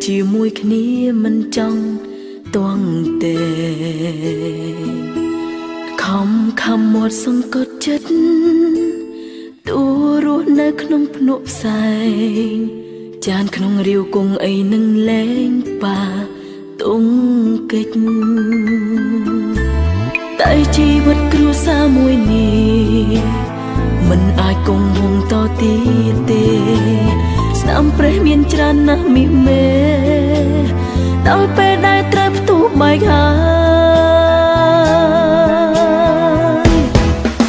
ជាមួយគ្នាមិនចង់តួងទេខំមាត់សង្កត់ចិត្តទូរស់នៅក្នុងភ្នក់ផ្សែងចានក្នុងរាវគង់អីនឹងលែងប៉ាតុងកិច្ចតែជីវិតគ្រួសារមួយនេះមិនអាចគង់វង្សតទៀតទេស្នាមប្រេះមានច្រើនណាស់មីមេដល់ពេលដែលត្រូវផ្ទុះបែកហើយ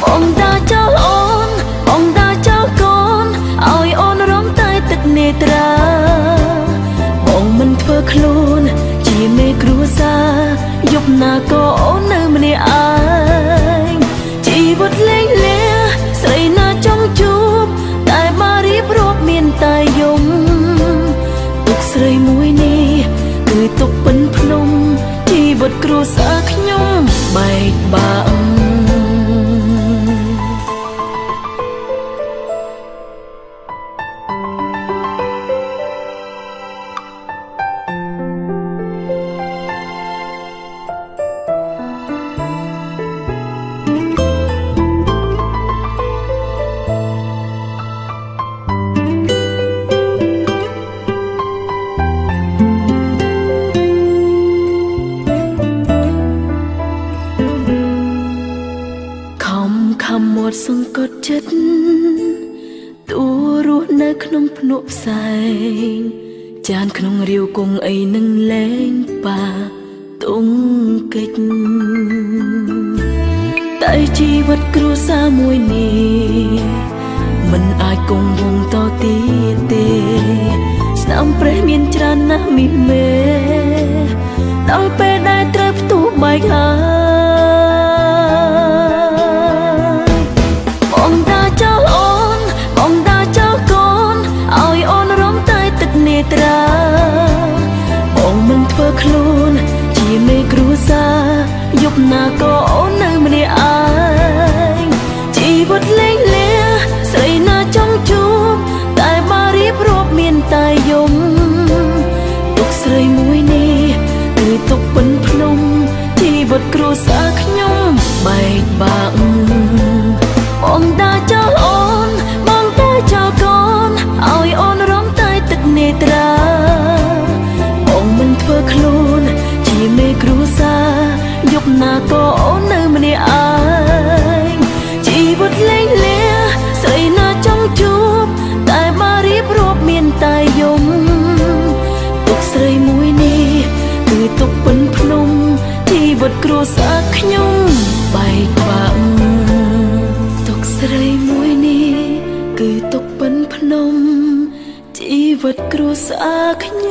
បងតាចោលអូនបងតាចោលកូនឲ្យអូនរងតែទឹកនេត្រាបងមិនធ្វើខ្លួនជាមេគ្រួសារយប់ណាក៏អូននៅម្នាក់ឯងជីវិតលេងលាស្រីណាចង់ជួបតែមករៀបរាប់មានតែយំទុកស្រីមួយនេះគឺទុកពិនភ្នំជីវិតគ្រួសារខ្ញុំបែកបាក់មាត់សង្កត់ចិត្តទូរស់នៅក្នុងភ្នក់ផ្សែងចានក្នុងរាវគង់អីនឹងលែងប៉ាតុងកិច្ចតែជីវិតគ្រួសារមួយនេះមិនអាចគង់វង្សតទៀតទេស្នាមប្រេះមានច្រើនណាស់មីមេដល់ពេលដែលត្រូវផ្ទុះបែកហើយបងតាចោលអូនបងតាចោលកូនឲ្យអូនរងតែទឹកនេត្រាបងមិនធ្វើខ្លួនជាមេគ្រួសារយប់ណាក៏អូននៅម្នាក់ឯងជីវិតលេងលាស្រីណាចង់ជួបតែមករៀបរាប់មានតែយំទុកស្រីមួយនេះគឺទុកពិនភ្នំជីវិតគ្រួសារខ្ញុំបែកបាក់បងតាចោលអូនបងតាចោលកូនឲ្យអូនរងតែទឹកនេត្រាបងមិនធ្វើខ្លួនជាមេគ្រួសារយប់ណាក៏អូននៅម្នាក់ឯងជីវិតលេងលាស្រីណាចង់ជួបតែមករៀបរាប់មានតែយំទុកស្រីមួយនេះគឺទុកពិនភ្នំជីវិតគ្រួសារខ្ញុំបែកបាក់ស្រីមួយនេះគឺទុកពិនភ្នំជីវិតគ្រួសារខ្ញុំ